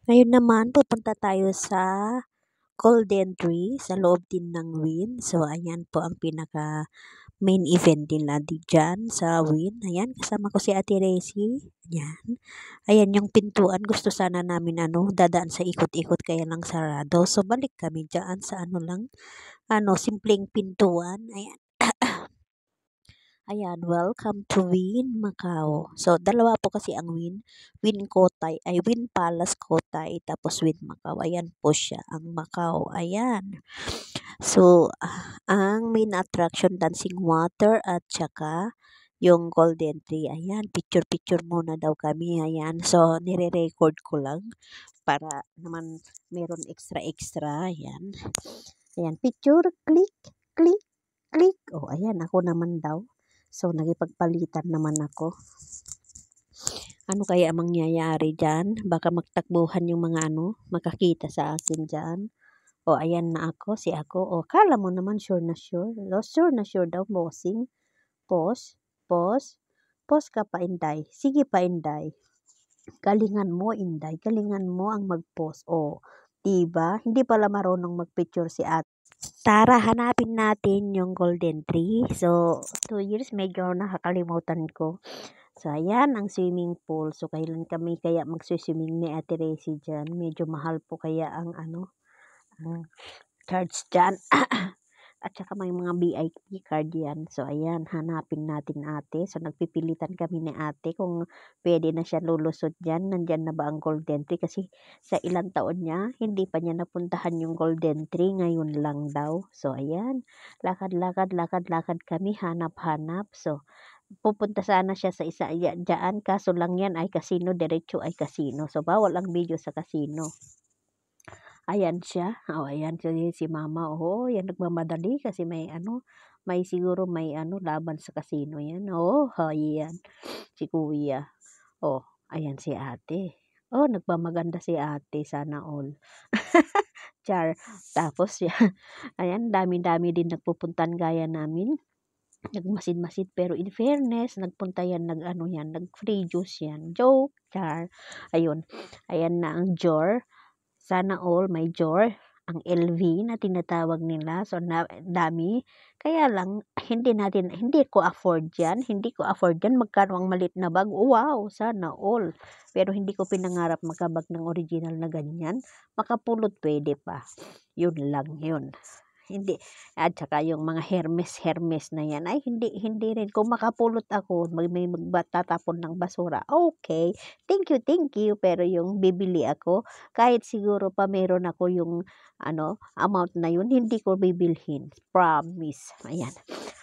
Ngayon naman pupunta tayo sa Golden Tree sa loob din ng Wynn. So ayan po ang pinaka main event nila diyan sa Wynn. Ayan, kasama ko si Ate Resi. Ayan. Ayan yung pintuan. Gusto sana namin dadaan sa ikot-ikot kaya lang sarado. So balik kami diyan sa simpleng pintuan. Ayan. Ayan, welcome to Wynn Macau. So, dalawa po kasi ang Wynn. Wynn Cotai, ay Wynn Palace Cotai, tapos Wynn Macau. Ayan po siya, ang Macau. Ayan. So, ang main attraction, dancing water at saka yung golden tree. Ayan, picture-picture muna daw kami. Ayan, so nire-record ko lang para naman meron extra-extra. Ayan. Ayan, picture, click, click, click. Oh, ayan, ako naman daw. So, nagipagpalitan naman ako. Ano kaya ang mangyayari dyan? Baka magtakbuhan yung mga makakita sa akin dyan. O, ayan na ako, si ako. O, kala mo naman sure na sure. Sure na sure daw, bossing. Pause, pause, pause ka pa, Inday. Sige pa, Inday. Galingan mo, Inday. Galingan mo ang mag-pause. O, diba? Hindi pala marunong mag-picture si ate. Tara, hanapin natin yung golden tree. So, 2 years, medyo nakakalimutan ko. So, ayan ang swimming pool. So, kailan kami kaya magsiswimming ni Ate Resi dyan? Medyo mahal po kaya ang ang charge dyan. At saka may mga VIP card yan. So, ayan, hanapin natin ate. So, nagpipilitan kami ni ate kung pwede na siya lulusot dyan. Nandyan na ba ang golden tree? Kasi sa ilang taon niya, hindi pa niya napuntahan yung golden tree. Ngayon lang daw. So, ayan, lakad kami, hanap-hanap. So, pupunta sana siya sa isa dyan. Kaso lang yan ay casino, diretso ay casino. So, bawal ang video sa casino. Ayan siya. Oh, ayan si mama. Oh, yan nagmamadali kasi may siguro may laban sa casino yan. Oh, ayan. Si kuya. Oh, ayan si ate. Oh, nagpamaganda si ate. Sana all. Char. Tapos yan. Ayan, dami-dami din nagpupuntan gaya namin. Nagmasid-masid pero in fairness, nagpunta yan, nag-free juice yan. Joke. Char. Ayun. Ayan na ang jar. Sana all may jar, ang LV na tinatawag nila. So, dami. Kaya lang, hindi ko afford yan. Magkano ang malit na bag? Wow, sana all. Pero hindi ko pinangarap magkabag ng original na ganyan. Makapulot pwede pa. Yun lang, yun. Hindi. At saka yung mga Hermes na yan, ay hindi rin. Kung makapulot ako, may magtatapon ng basura, okay. Thank you. Pero yung bibili ako, kahit siguro pa meron ako yung amount na yun, hindi ko bibilhin. Promise. Ayan.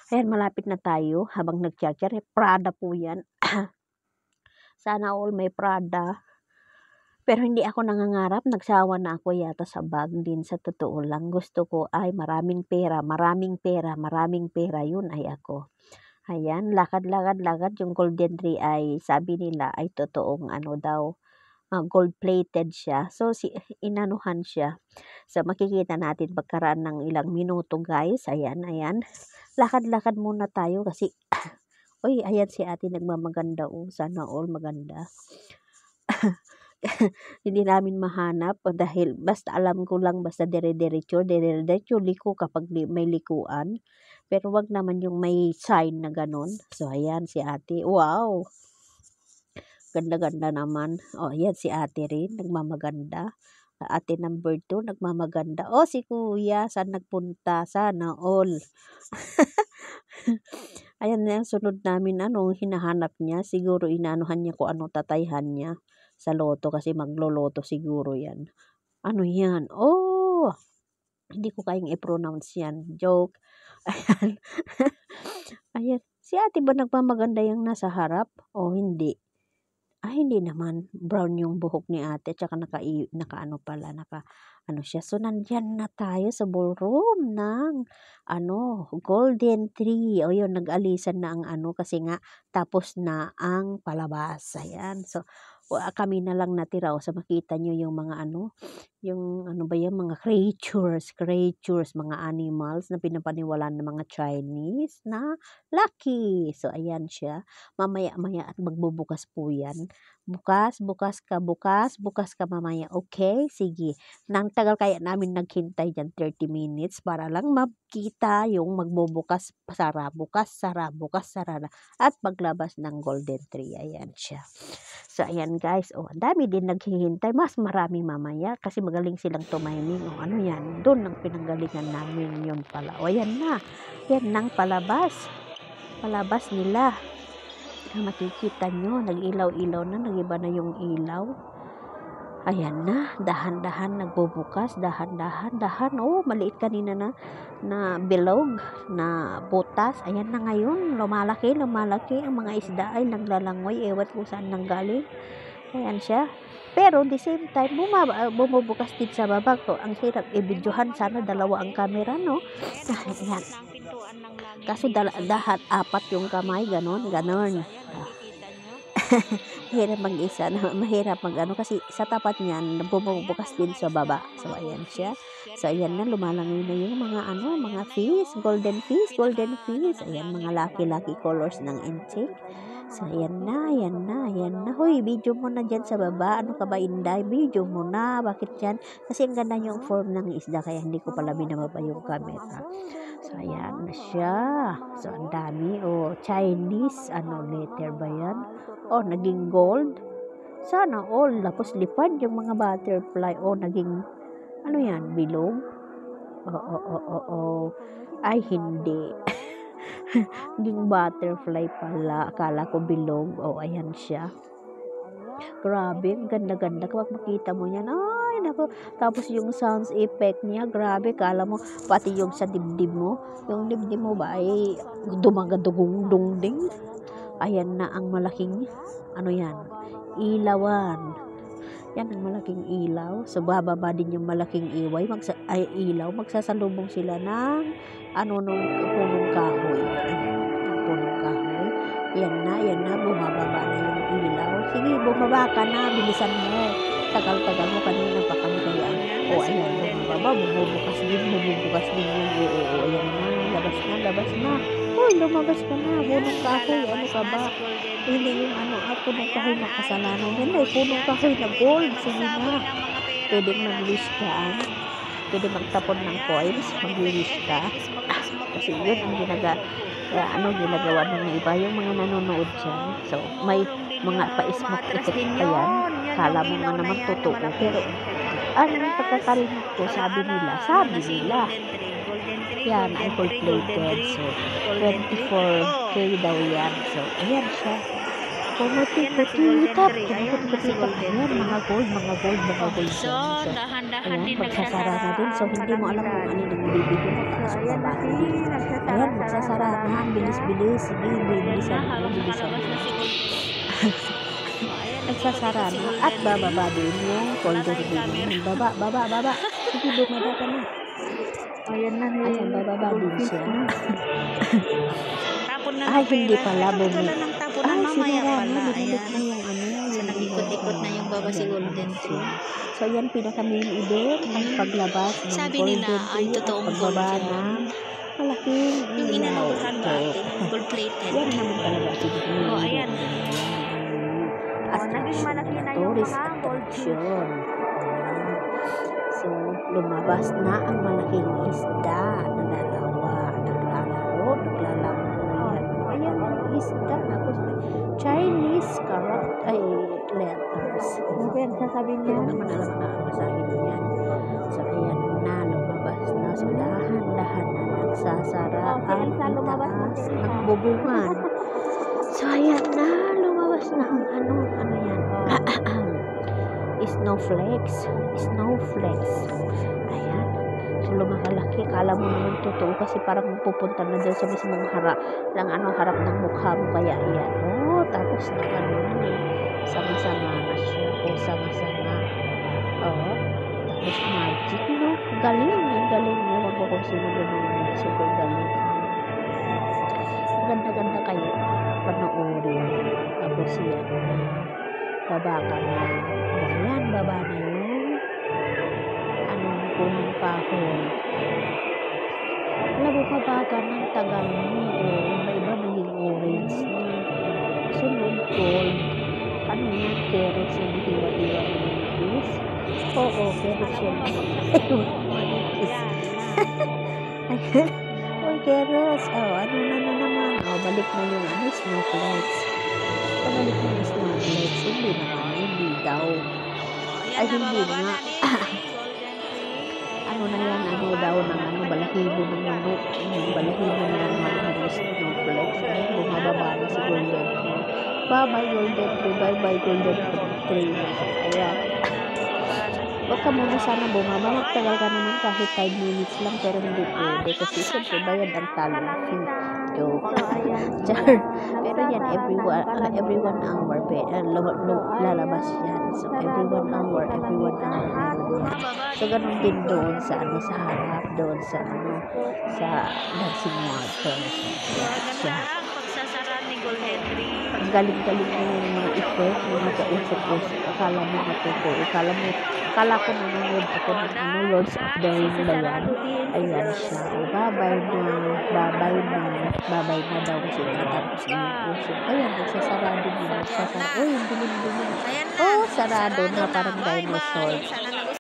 Ayan, malapit na tayo habang nag-charger. Prada po yan. Sana all may Prada. Pero hindi ako nangangarap, nagsawa na ako yata sa bag din sa totoo lang. Gusto ko ay maraming pera, yun ay ako. Ayan, lakad, yung golden tree ay sabi nila ay totoong daw, gold-plated siya. So, inanuhan siya. So, makikita natin pagkaraan ng ilang minuto guys. Ayan. Lakad-lakad muna tayo kasi, uy, ayan si ate nagmamaganda. Sana all maganda. Hindi namin mahanap dahil basta alam ko lang basta dire-diretso liko kapag may likuan. Pero wag naman yung may sign na ganon. So, ayan si ate. Wow! Ganda-ganda naman. Oh, ayan si ate rin. Nagmamaganda. Ate number 2, nagmamaganda. Oh, si kuya. Saan nagpunta? Sana all. Ayan na yung sunod namin. Hinahanap niya. Siguro inanuhan niya kung tatayhan niya sa loto kasi magloloto siguro yan. Ano yan? Oh! Hindi ko kayang i-pronounce yan. Joke. Ayan. Ayan. Si ate ba nagpamaganda yung nasa harap? O hindi? Hindi naman. Brown yung buhok ni ate. Tsaka siya. So, nandyan na tayo sa ballroom ng golden tree. O yun, nag-alisan na ang kasi nga tapos na ang palabas. Ayan. So, kami na lang natira. So, makita nyo yung mga yung ano ba yan, mga creatures, mga animals na pinapaniwalaan ng mga Chinese na lucky. So, ayan siya. Mamaya-maya at magbubukas po yan. Bukas ka mamaya. Okay? Sige. Nang tagal kaya namin naghintay dyan, 30 minutes para lang makita yung magbubukas, sara, bukas, sara, na. At paglabas ng golden tree. Ayan siya. So, ayan guys. Oh, ang dami din naghihintay. Mas marami mamaya kasi magaling silang tumiming. Oh, ano yan? Doon ang pinanggalingan namin yun pala. O, ayan na. Yan nang palabas. Palabas nila. Makikita nyo, nag-ilaw-ilaw na. Nag-iba na yung ilaw. Ayan na. Dahan-dahan nagbubukas. Dahan-dahan. Oh, maliit kanina na bilog, na butas. Ayan na ngayon, lumalaki ang mga isda ay naglalangoy, ewan kung saan nanggaling. Ayan siya, pero the same time bumubukas din sa baba ko. Ang hirap i-videohan, sana dalawa ang camera, no? Ayan, kasi dahat apat yung kamay, ganon. Mahirap mag-isa, mahirap mag-ano kasi sa tapat niyan bumubukas din sa baba. So ayan siya. So ayan na, lumalangoy na yung mga fish, golden fish. Ayan, mga lucky colors ng intake. So ayan na. Hoy, video mo na dyan sa baba. Ano ka ba, Inday? Video mo na. Bakit yan? Kasi ang ganda yung form ng isda kaya hindi ko pala binababa yung camera. So ayan na siya. So ang dami. Oh, Chinese letter ba yan? Oh, naging gold. Sana all. Tapos lipad yung mga butterfly. Oh, naging yan? Bilog? Oh. Ay, hindi. Naging butterfly pala. Akala ko bilog. Oh, ayan siya. Grabe, ganda-ganda. Kapag makita mo yan, ay, naku. Tapos yung sounds effect niya, grabe. Kala mo, pati yung sa dibdib mo. Yung dibdib mo ba ay dumagadugong ding. Ayan na ang malaking, ilawan. Yan ang malaking ilaw. So, bababa din yung malaking ilaw. Magsasalubong sila ng, nung punong kahoy. Ayan, yung punong kahoy. Yan na, bumababa na yung ilaw. Sige, bumaba ka na, bilisan mo. Tagal-tagal mo, kanina pa kami kaya. O, ayan, bumababa, bumubukas din yung, ayan na, labas na. Uy, lumabas ka na, punong kahoy, ano ka ba? Hindi yung punong kahoy na kasalanan. Yan ay punong kahoy na gold. Sige na. Pwede mag-wish ka. Pwede magtapon ng coins, mag-wish ka. Kasi yun ang ginagawa ng iba, yung mga nanonood dyan. So, may mga pa-smoke effect pa yan. Kala mo nga naman totoo. Pero, pagkakarinig ko, sabi nila, yan, ay gold-plated. So, 24K daw yan. So, ayan siya. Pumuti-puti-tap. Ayan, mga gold yan. So, ayan, magsasara na din. So, hindi mo alam kung ano yung bibigyan mo. Tapos, babati. Ayan, magsasara na. Bilis-bilis. Sige, bilisan mo. Nagsasara na. At bababa din yung folder din. Baba. Sige, bumaba ka na. Ayan na. Ayan, bababa din siya. Ay, hindi pala. Ay, mamaya pala. Binalik na yung So, nag-ikot-ikot na yung baba si golden tree. So, yan pinaka-main event ang paglabas ng Sabi golden nila, ay tree at totoong gold pagbaba yan. ng malaking Yung ilaw. inanuhan ba atin, gold-plated. Yan naman talaga siguro. Oh, ayan. At naging malaki na yung mga attraction. So, lumabas na ang malaking isda. Naglalaro. Ayan ang isda. Tapos Chinese letters. Ano yan? Sasabihin niya? Hindi naman alam na masahin niyan. So, ayan na. Lumabas na. So, dahan-dahan na nagsasara ang itaas ng bubungan. So, ayan na. Lumabas na ang ano yan? Snowflakes. Ayan. So, lumakalaki. Kala mo naman totoo kasi parang pupunta na doon sa mismong harap ng mukha mo. Kaya ayan. Oh, tapos sama-sama na siya. Sama-sama. Oh, tapos magic, no? Galing. Ewan ko kung sino gumawa. Super galing. Ganda-ganda kayo. Panoorin. Tapos yan. Baba ka na. Ayan, baba na yun. punong kahoy. Alam mo, kabaga ng tagal mo, iba-iba naging orange na. Sunod, gold. Ano yan? Carrots na hiwa-hiwa na manipis? Oo, carrots yan. Manipis. Uy, carrots. Ano na naman? Balik na yung snowflakes. Pabalik na yung snowflakes. Hindi naman, hindi daw. Ay, hindi nga. Ano na yan, balahibo ng manok. Balahibo na yan, mga snowflakes. Bumababa na si Golden Tree. Bye-bye, Golden Tree. Bye-bye, Golden Tree. Ayan. Huwag ka muna sana bumaba. Magtagal ka naman kahit 5 minutes lang, pero hindi pwede. Kasi siyempre, bayad ang talent fee. Joke. Pero yan, every 1 hour, lalabas yan. So, every 1 hour, meron yan. So, ganun din doon sa harap, doon sa dancing water. Maganda ang pagsasara ni Golden Tree. Ang galing-galing mo yung mga effect, mga kausap-usap. Akala mo natuto. Akala ko nanonood ako ng Lords of the Ring ba yan? Ayan siya. Babay na daw kasi tatapos na yung puso. Ayan, nagsasarado din. Uy, dilim. Ayan na. Oh, sarado na, parang dinosaur.